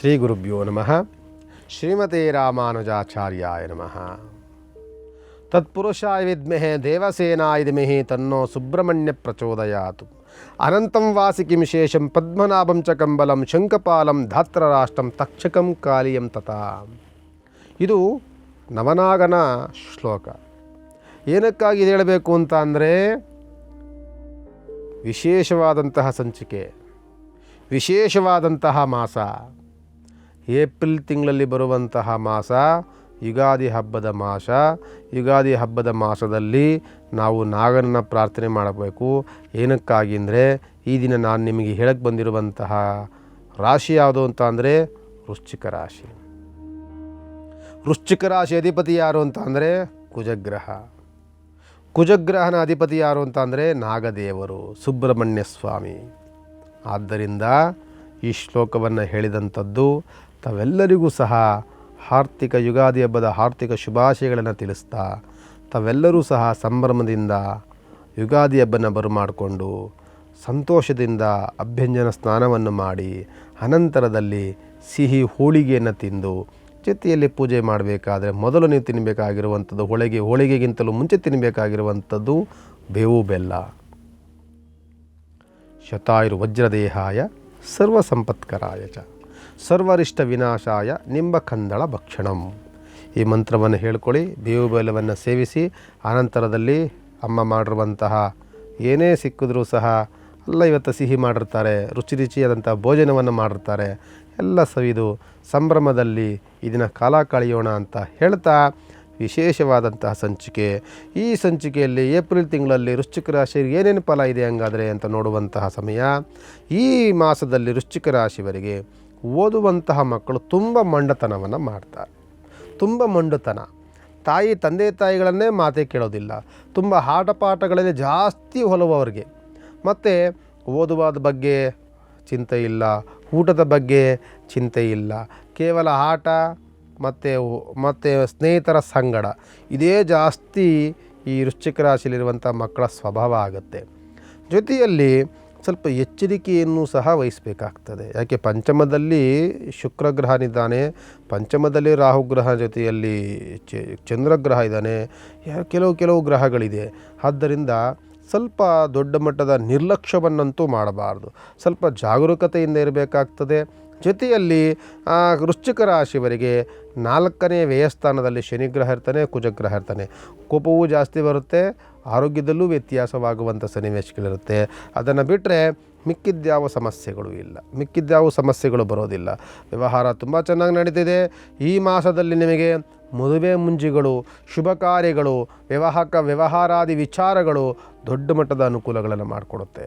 ಶ್ರೀ ಗುರುಭ್ಯೋ ನಮಃ. ಶ್ರೀಮತೆ ರಾಮಾನುಜಾಚಾರ್ಯಾಯ ನಮಃ. ತತ್ಪುರುಷಾಯ ವಿದ್ಮಹೇ ದೇವಸೇನಾಯ ಧೀಮಹಿ ತನ್ನೋ ಸುಬ್ರಹ್ಮಣ್ಯ ಪ್ರಚೋದಯಾತು. ಅನಂತಂ ವಾಸಿ ಕಿಂ ಶೇಷಂ ಪದ್ಮನಾಭಂ ಚ ಕಂಬಲಂ ಶಂಖಪಾಲಂ ಧಾತ್ರರಾಷ್ಟ್ರಂ ತಕ್ಷಕಂ ಕಾಲಿಯಂ ತಥಾ. ಇದು ನವನಾಗನ ಶ್ಲೋಕ. ಏನಕ್ಕಾಗಿ ಇದು ಹೇಳಬೇಕು ಅಂತ ಅಂದರೆ, ವಿಶೇಷವಾದಂತಹ ಸಂಚಿಕೆ, ವಿಶೇಷವಾದಂತಹ ಮಾಸ, ಏಪ್ರಿಲ್ ತಿಂಗಳಲ್ಲಿ ಬರುವಂತಹ ಮಾಸ ಯುಗಾದಿ ಹಬ್ಬದ ಮಾಸ. ಯುಗಾದಿ ಹಬ್ಬದ ಮಾಸದಲ್ಲಿ ನಾವು ನಾಗನನ್ನು ಪ್ರಾರ್ಥನೆ ಮಾಡಬೇಕು. ಏನಕ್ಕಾಗಿ ಅಂದರೆ, ಈ ದಿನ ನಾನು ನಿಮಗೆ ಹೇಳಕ್ಕೆ ಬಂದಿರುವಂತಹ ರಾಶಿ ಯಾವುದು ಅಂತ ಅಂದರೆ ವೃಶ್ಚಿಕ ರಾಶಿ. ವೃಶ್ಚಿಕ ರಾಶಿ ಅಧಿಪತಿ ಯಾರು ಅಂತ ಅಂದರೆ ಕುಜಗ್ರಹ. ಕುಜಗ್ರಹನ ಅಧಿಪತಿ ಯಾರು ಅಂತ ಅಂದರೆ ನಾಗದೇವರು, ಸುಬ್ರಹ್ಮಣ್ಯ ಸ್ವಾಮಿ. ಆದ್ದರಿಂದ ಈ ಶ್ಲೋಕವನ್ನು ಹೇಳಿದಂಥದ್ದು ತಾವೆಲ್ಲರಿಗೂ ಸಹ ಆರ್ಥಿಕ ಯುಗಾದಿ ಹಬ್ಬದ ಆರ್ಥಿಕ ಶುಭಾಶಯಗಳನ್ನು ತಿಳಿಸ್ತಾ, ತಾವೆಲ್ಲರೂ ಸಹ ಸಂಭ್ರಮದಿಂದ ಯುಗಾದಿ ಹಬ್ಬನ ಬರಮಾಡಿಕೊಂಡು ಸಂತೋಷದಿಂದ ಅಭ್ಯಂಜನ ಸ್ನಾನವನ್ನು ಮಾಡಿ ಅನಂತರದಲ್ಲಿ ಸಿಹಿ ಹೋಳಿಗೆಯನ್ನು ತಿಂದು, ಜೊತೆಯಲ್ಲಿ ಪೂಜೆ ಮಾಡಬೇಕಾದ್ರೆ ಮೊದಲು ನೀವು ತಿನ್ನಬೇಕಾಗಿರುವಂಥದ್ದು ಹೋಳಿಗೆಗಿಂತಲೂ ಮುಂಚೆ ತಿನ್ನಬೇಕಾಗಿರುವಂಥದ್ದು ಬೇವು ಬೆಲ್ಲ. ಶತಾಯುರ್ ವಜ್ರದೇಹಾಯ ಸರ್ವ ಸಂಪತ್ಕರಾಯ ಚ ಸರ್ವರಿಷ್ಟ ವಿನಾಶಾಯ ನಿಂಬಕಂದಳ ಭಕ್ಷಣಂ. ಈ ಮಂತ್ರವನ್ನು ಹೇಳ್ಕೊಳ್ಳಿ, ಬೇವು ಬೆಲ್ಲವನ್ನು ಸೇವಿಸಿ ಆನಂತರದಲ್ಲಿ ಅಮ್ಮ ಮಾಡಿರುವಂತಹ ಏನೇ ಸಿಕ್ಕಿದ್ರೂ ಸಹ, ಎಲ್ಲ ಇವತ್ತು ಸಿಹಿ ಮಾಡಿರ್ತಾರೆ, ರುಚಿ ರುಚಿಯಾದಂಥ ಭೋಜನವನ್ನು ಮಾಡಿರ್ತಾರೆ, ಎಲ್ಲ ಸವಿದು ಸಂಭ್ರಮದಲ್ಲಿ ಇದನ್ನು ಕಾಲ ಕಳೆಯೋಣ ಅಂತ ಹೇಳ್ತಾ, ವಿಶೇಷವಾದಂತಹ ಸಂಚಿಕೆ. ಈ ಸಂಚಿಕೆಯಲ್ಲಿ ಏಪ್ರಿಲ್ ತಿಂಗಳಲ್ಲಿ ವೃಶ್ಚಿಕ ರಾಶಿಗೆ ಏನೇನು ಫಲ ಇದೆ ಹಂಗಾದರೆ ಅಂತ ನೋಡುವಂತಹ ಸಮಯ. ಈ ಮಾಸದಲ್ಲಿ ವೃಶ್ಚಿಕ ರಾಶಿಯವರಿಗೆ ಓದುವಂತಹ ಮಕ್ಕಳು ತುಂಬ ಮಂಡತನವನ್ನು ಮಾಡ್ತಾರೆ. ತುಂಬ ಮಂಡುತನ, ತಂದೆ ತಾಯಿಗಳನ್ನೇ ಮಾತೇ ಕೇಳೋದಿಲ್ಲ, ತುಂಬ ಆಟಪಾಠಗಳಲ್ಲಿ ಜಾಸ್ತಿ ಒಲವು ಅವ್ರಿಗೆ. ಮತ್ತು ಓದುವಾದ ಬಗ್ಗೆ ಚಿಂತೆ ಇಲ್ಲ, ಊಟದ ಬಗ್ಗೆ ಚಿಂತೆ ಇಲ್ಲ, ಕೇವಲ ಆಟ ಮತ್ತು ಸ್ನೇಹಿತರ ಸಂಗಡ ಇದೇ ಜಾಸ್ತಿ ಈ ವೃಶ್ಚಿಕ ರಾಶಿಯಲ್ಲಿರುವಂಥ ಮಕ್ಕಳ ಸ್ವಭಾವ ಆಗುತ್ತೆ. ಜೊತೆಯಲ್ಲಿ ಸ್ವಲ್ಪ ಎಚ್ಚರಿಕೆಯನ್ನು ಸಹ ವಹಿಸಬೇಕಾಗ್ತದೆ. ಯಾಕೆ, ಪಂಚಮದಲ್ಲಿ ಶುಕ್ರಗ್ರಹನಿದ್ದಾನೆ, ಪಂಚಮದಲ್ಲಿ ರಾಹುಗ್ರಹ, ಜೊತೆಯಲ್ಲಿ ಚಂದ್ರಗ್ರಹ ಇದ್ದಾನೆ, ಕೆಲವು ಗ್ರಹಗಳಿದೆ. ಆದ್ದರಿಂದ ಸ್ವಲ್ಪ ದೊಡ್ಡ ಮಟ್ಟದ ನಿರ್ಲಕ್ಷ್ಯವನ್ನಂತೂ ಮಾಡಬಾರ್ದು, ಸ್ವಲ್ಪ ಜಾಗರೂಕತೆಯಿಂದ ಇರಬೇಕಾಗ್ತದೆ. ಜೊತೆಯಲ್ಲಿ ವೃಶ್ಚಿಕ ರಾಶಿಯವರಿಗೆ 4ನೇ ವ್ಯಯಸ್ಥಾನದಲ್ಲಿ ಶನಿಗ್ರಹ ಇರ್ತಾನೆ, ಕುಜಗ್ರಹ ಇರ್ತಾನೆ. ಕೋಪವೂ ಜಾಸ್ತಿ ಬರುತ್ತೆ, ಆರೋಗ್ಯದಲ್ಲೂ ವ್ಯತ್ಯಾಸವಾಗುವಂಥ ಸನ್ನಿವೇಶಗಳಿರುತ್ತೆ. ಅದನ್ನು ಬಿಟ್ಟರೆ ಮಿಕ್ಕಿದ್ಯಾವ ಸಮಸ್ಯೆಗಳು ಬರೋದಿಲ್ಲ. ವ್ಯವಹಾರ ತುಂಬ ಚೆನ್ನಾಗಿ ನಡೀತಿದೆ. ಈ ಮಾಸದಲ್ಲಿ ನಿಮಗೆ ಮದುವೆ ಮುಂಜಿಗಳು, ಶುಭ ಕಾರ್ಯಗಳು, ವ್ಯವಹಾರಾದಿ ವಿಚಾರಗಳು ದೊಡ್ಡ ಮಟ್ಟದ ಅನುಕೂಲಗಳನ್ನು ಮಾಡಿಕೊಡುತ್ತೆ.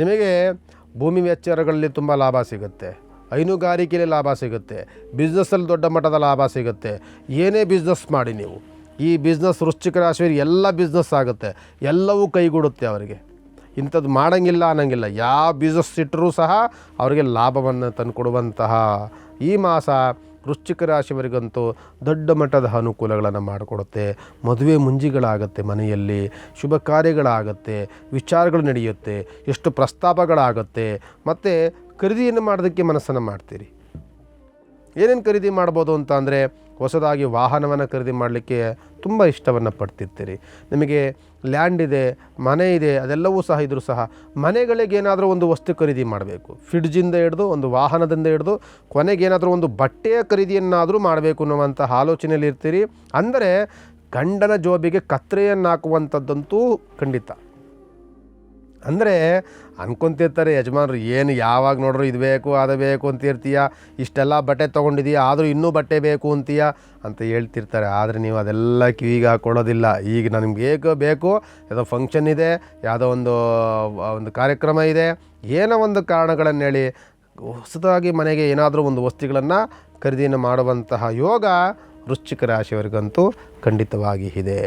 ನಿಮಗೆ ಭೂಮಿ ವ್ಯಾಚಾರಗಳಲ್ಲಿ ತುಂಬ ಲಾಭ ಸಿಗುತ್ತೆ, ಹೈನುಗಾರಿಕೆಯಲ್ಲಿ ಲಾಭ ಸಿಗುತ್ತೆ, ಬಿಸ್ನೆಸ್ಸಲ್ಲಿ ದೊಡ್ಡ ಮಟ್ಟದ ಲಾಭ ಸಿಗುತ್ತೆ. ಏನೇ ಬಿಸ್ನೆಸ್ ಮಾಡಿ ನೀವು, ಈ ಬಿಸ್ನೆಸ್ ವೃಶ್ಚಿಕ ರಾಶಿಯವರಿಗೆ ಎಲ್ಲ ಬಿಸ್ನೆಸ್ ಆಗುತ್ತೆ, ಎಲ್ಲವೂ ಕೈಗೂಡುತ್ತೆ ಅವರಿಗೆ. ಇಂಥದ್ದು ಮಾಡೋಂಗಿಲ್ಲ ಅನ್ನೋಂಗಿಲ್ಲ, ಯಾವ ಬಿಸ್ನೆಸ್ ಇಟ್ಟರೂ ಸಹ ಅವರಿಗೆ ಲಾಭವನ್ನು ತಂದುಕೊಡುವಂತಹ ಈ ಮಾಸ ವೃಶ್ಚಿಕ ರಾಶಿಯವರಿಗಂತೂ ದೊಡ್ಡ ಮಟ್ಟದ ಅನುಕೂಲಗಳನ್ನು ಮಾಡಿಕೊಡುತ್ತೆ. ಮದುವೆ ಮುಂಜಿಗಳಾಗುತ್ತೆ, ಮನೆಯಲ್ಲಿ ಶುಭ ಕಾರ್ಯಗಳಾಗುತ್ತೆ, ವಿಚಾರಗಳು ನಡೆಯುತ್ತೆ, ಎಷ್ಟು ಪ್ರಸ್ತಾಪಗಳಾಗುತ್ತೆ. ಮತ್ತು ಖರೀದಿಯನ್ನು ಮಾಡೋದಕ್ಕೆ ಮನಸ್ಸನ್ನು ಮಾಡ್ತೀರಿ. ಏನೇನು ಖರೀದಿ ಮಾಡ್ಬೋದು ಅಂತ ಅಂದರೆ, ಹೊಸದಾಗಿ ವಾಹನವನ್ನು ಖರೀದಿ ಮಾಡಲಿಕ್ಕೆ ತುಂಬ ಇಷ್ಟವನ್ನು ಪಡ್ತಿರ್ತೀರಿ. ನಿಮಗೆ ಲ್ಯಾಂಡ್ ಇದೆ, ಮನೆ ಇದೆ, ಅದೆಲ್ಲವೂ ಸಹ ಇದ್ರೂ ಸಹ ಮನೆಗಳಿಗೆ ಏನಾದರೂ ಒಂದು ವಸ್ತು ಖರೀದಿ ಮಾಡಬೇಕು. ಫ್ರಿಡ್ಜಿಂದ ಹಿಡಿದು ಒಂದು ವಾಹನದಿಂದ ಹಿಡಿದು ಕೊನೆಗೇನಾದರೂ ಒಂದು ಬಟ್ಟೆಯ ಖರೀದಿಯನ್ನಾದರೂ ಮಾಡಬೇಕು ಅನ್ನುವಂಥ ಆಲೋಚನೆಯಲ್ಲಿ ಇರ್ತೀರಿ. ಅಂದರೆ ಗಂಡನ ಜೋಬಿಗೆ ಕತ್ತರೆಯನ್ನು ಹಾಕುವಂಥದ್ದಂತೂ ಖಂಡಿತ. ಅಂದರೆ ಅನ್ಕೊತಿರ್ತಾರೆ ಯಜಮಾನರು, ಏನು ಯಾವಾಗ ನೋಡ್ರು ಇದು ಬೇಕು ಅದು ಬೇಕು ಅಂತಿರ್ತೀಯ, ಇಷ್ಟೆಲ್ಲ ಬಟ್ಟೆ ತೊಗೊಂಡಿದೀಯ ಆದರೂ ಇನ್ನೂ ಬಟ್ಟೆ ಬೇಕು ಅಂತೀಯ ಅಂತ ಹೇಳ್ತಿರ್ತಾರೆ. ಆದರೆ ನೀವು ಅದೆಲ್ಲ ಕಿವಿಗೆ ಹಾಕ್ಕೊಳ್ಳೋದಿಲ್ಲ. ಈಗ ನನಗೆ ಬೇಕು, ಯಾವುದೋ ಫಂಕ್ಷನ್ ಇದೆ, ಯಾವುದೋ ಒಂದು ಕಾರ್ಯಕ್ರಮ ಇದೆ, ಏನೋ ಒಂದು ಕಾರಣಗಳನ್ನು ಹೇಳಿ ಹೊಸದಾಗಿ ಮನೆಗೆ ಏನಾದರೂ ಒಂದು ವಸ್ತುಗಳನ್ನು ಖರೀದಿಯನ್ನು ಮಾಡುವಂತಹ ಯೋಗ ವೃಶ್ಚಿಕ ರಾಶಿಯವರಿಗಂತೂ ಖಂಡಿತವಾಗಿ ಇದೆ.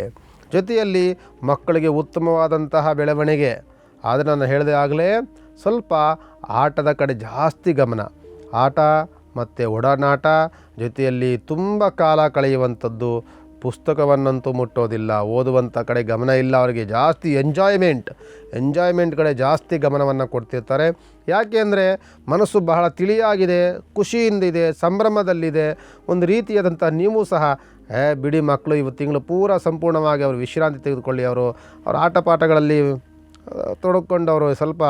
ಜೊತೆಯಲ್ಲಿ ಮಕ್ಕಳಿಗೆ ಉತ್ತಮವಾದಂತಹ ಬೆಳವಣಿಗೆ. ಆದರೆ ನಾನು ಹೇಳಿದೆ ಆಗಲೇ, ಸ್ವಲ್ಪ ಆಟದ ಕಡೆ ಜಾಸ್ತಿ ಗಮನ, ಆಟ ಮತ್ತು ಒಡನಾಟ, ಜೊತೆಯಲ್ಲಿ ತುಂಬ ಕಾಲ ಕಳೆಯುವಂಥದ್ದು, ಪುಸ್ತಕವನ್ನಂತೂ ಮುಟ್ಟೋದಿಲ್ಲ, ಓದುವಂಥ ಕಡೆ ಗಮನ ಇಲ್ಲ ಅವರಿಗೆ. ಜಾಸ್ತಿ ಎಂಜಾಯ್ಮೆಂಟ್ ಕಡೆ ಜಾಸ್ತಿ ಗಮನವನ್ನು ಕೊಡ್ತಿರ್ತಾರೆ. ಯಾಕೆ ಅಂದರೆ ಮನಸ್ಸು ಬಹಳ ತಿಳಿಯಾಗಿದೆ, ಖುಷಿಯಿಂದಿದೆ, ಸಂಭ್ರಮದಲ್ಲಿದೆ. ಒಂದು ರೀತಿಯಾದಂಥ ನೀವು ಸಹ ಬಿಡಿ ಮಕ್ಕಳು ಇವತ್ತು ತಿಂಗಳು ಪೂರ ಸಂಪೂರ್ಣವಾಗಿ ಅವರು ವಿಶ್ರಾಂತಿ ತೆಗೆದುಕೊಳ್ಳಿ, ಅವ್ರ ಆಟ ಪಾಠಗಳಲ್ಲಿ ತೊಡಕೊಂಡವರು ಸ್ವಲ್ಪ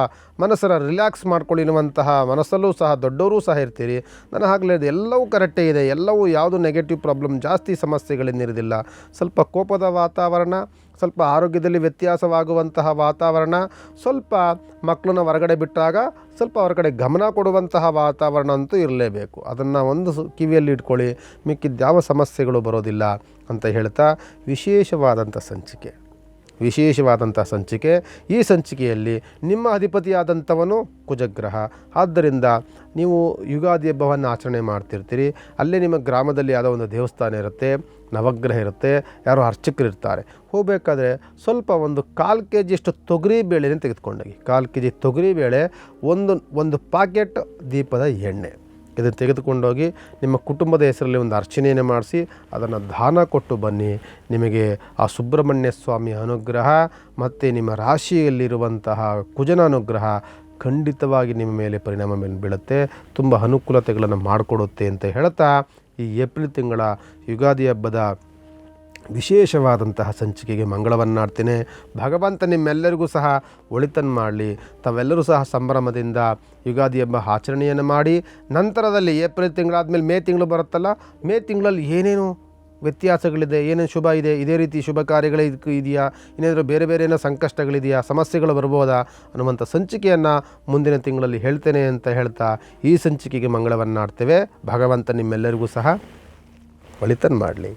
ಮನಸ್ಸನ್ನು ರಿಲ್ಯಾಕ್ಸ್ ಮಾಡ್ಕೊಳ್ಳಿ ಎನ್ನುವಂತಹ ಮನಸ್ಸಲ್ಲೂ ಸಹ ದೊಡ್ಡವರೂ ಸಹ ಇರ್ತೀರಿ. ನಾನು ಆಗಲೇ ಎಲ್ಲವೂ ಕರೆಕ್ಟೇ ಇದೆ, ಎಲ್ಲವೂ ಯಾವುದು ನೆಗೆಟಿವ್ ಪ್ರಾಬ್ಲಮ್ ಜಾಸ್ತಿ ಸಮಸ್ಯೆಗಳೇನಿರೋದಿಲ್ಲ. ಸ್ವಲ್ಪ ಕೋಪದ ವಾತಾವರಣ, ಸ್ವಲ್ಪ ಆರೋಗ್ಯದಲ್ಲಿ ವ್ಯತ್ಯಾಸವಾಗುವಂತಹ ವಾತಾವರಣ, ಸ್ವಲ್ಪ ಮಕ್ಕಳನ್ನ ಹೊರಗಡೆ ಬಿಟ್ಟಾಗ ಸ್ವಲ್ಪ ಅವ್ರ ಕಡೆ ಗಮನ ಕೊಡುವಂತಹ ವಾತಾವರಣ ಅಂತೂ ಇರಲೇಬೇಕು. ಅದನ್ನು ಒಂದು ಕಿವಿಯಲ್ಲಿ ಇಟ್ಕೊಳ್ಳಿ, ಮಿಕ್ಕಿದ ಯಾವ ಸಮಸ್ಯೆಗಳು ಬರೋದಿಲ್ಲ ಅಂತ ಹೇಳ್ತಾ ವಿಶೇಷವಾದಂಥ ಸಂಚಿಕೆ. ಈ ಸಂಚಿಕೆಯಲ್ಲಿ ನಿಮ್ಮ ಅಧಿಪತಿಯಾದಂಥವನು ಕುಜಗ್ರಹ. ಆದ್ದರಿಂದ ನೀವು ಯುಗಾದಿ ಹಬ್ಬವನ್ನು ಆಚರಣೆ ಮಾಡ್ತಿರ್ತೀರಿ. ಅಲ್ಲೇ ನಿಮ್ಮ ಗ್ರಾಮದಲ್ಲಿ ಯಾವುದೋ ಒಂದು ದೇವಸ್ಥಾನ ಇರುತ್ತೆ, ನವಗ್ರಹ ಇರುತ್ತೆ, ಯಾರೋ ಅರ್ಚಕರಿರ್ತಾರೆ. ಹೋಗಬೇಕಾದ್ರೆ ಸ್ವಲ್ಪ ಒಂದು 1/4 kg ತೊಗರಿ ಬೇಳೆನ ತೆಗೆದುಕೊಂಡೋಗಿ. 1/4 kg ತೊಗರಿ ಬೇಳೆ, ಒಂದು ಪಾಕೆಟ್ ದೀಪದ ಎಣ್ಣೆ, ಇದನ್ನು ತೆಗೆದುಕೊಂಡೋಗಿ ನಿಮ್ಮ ಕುಟುಂಬದ ಹೆಸರಲ್ಲಿ ಒಂದು ಅರ್ಚನೆಯನ್ನು ಮಾಡಿಸಿ ಅದನ್ನು ದಾನ ಕೊಟ್ಟು ಬನ್ನಿ. ನಿಮಗೆ ಆ ಸುಬ್ರಹ್ಮಣ್ಯ ಸ್ವಾಮಿಯ ಅನುಗ್ರಹ ಮತ್ತು ನಿಮ್ಮ ರಾಶಿಯಲ್ಲಿರುವಂತಹ ಕುಜನ ಅನುಗ್ರಹ ಖಂಡಿತವಾಗಿ ನಿಮ್ಮ ಮೇಲೆ ಪರಿಣಾಮ ಬೀಳುತ್ತೆ, ತುಂಬ ಅನುಕೂಲತೆಗಳನ್ನು ಮಾಡಿಕೊಡುತ್ತೆ ಅಂತ ಹೇಳ್ತಾ ಈ ಏಪ್ರಿಲ್ ತಿಂಗಳ ಯುಗಾದಿ ಹಬ್ಬದ ವಿಶೇಷವಾದಂತಹ ಸಂಚಿಕೆಗೆ ಮಂಗಳವನ್ನಾಡ್ತೇನೆ. ಭಗವಂತ ನಿಮ್ಮೆಲ್ಲರಿಗೂ ಸಹ ಒಳಿತನ್ನು ಮಾಡಲಿ. ತಾವೆಲ್ಲರೂ ಸಹ ಸಂಭ್ರಮದಿಂದ ಯುಗಾದಿ ಹಬ್ಬ ಆಚರಣೆಯನ್ನು ಮಾಡಿ, ನಂತರದಲ್ಲಿ ಏಪ್ರಿಲ್ ತಿಂಗಳಾದಮೇಲೆ ಮೇ ತಿಂಗಳು ಬರುತ್ತಲ್ಲ, ಮೇ ತಿಂಗಳಲ್ಲಿ ಏನೇನು ವ್ಯತ್ಯಾಸಗಳಿದೆ, ಏನೇನು ಶುಭ ಇದೆ, ಇದೇ ರೀತಿ ಶುಭ ಕಾರ್ಯಗಳು ಇದೆಯಾ, ಏನಾದರೂ ಬೇರೆ ಏನೋ ಸಂಕಷ್ಟಗಳಿದೆಯಾ, ಸಮಸ್ಯೆಗಳು ಬರ್ಬೋದಾ ಅನ್ನುವಂಥ ಸಂಚಿಕೆಯನ್ನು ಮುಂದಿನ ತಿಂಗಳಲ್ಲಿ ಹೇಳ್ತೇನೆ ಅಂತ ಹೇಳ್ತಾ ಈ ಸಂಚಿಕೆಗೆ ಮಂಗಳವನ್ನಾಡ್ತೇವೆ. ಭಗವಂತ ನಿಮ್ಮೆಲ್ಲರಿಗೂ ಸಹ ಒಳಿತನ್ನು ಮಾಡಲಿ.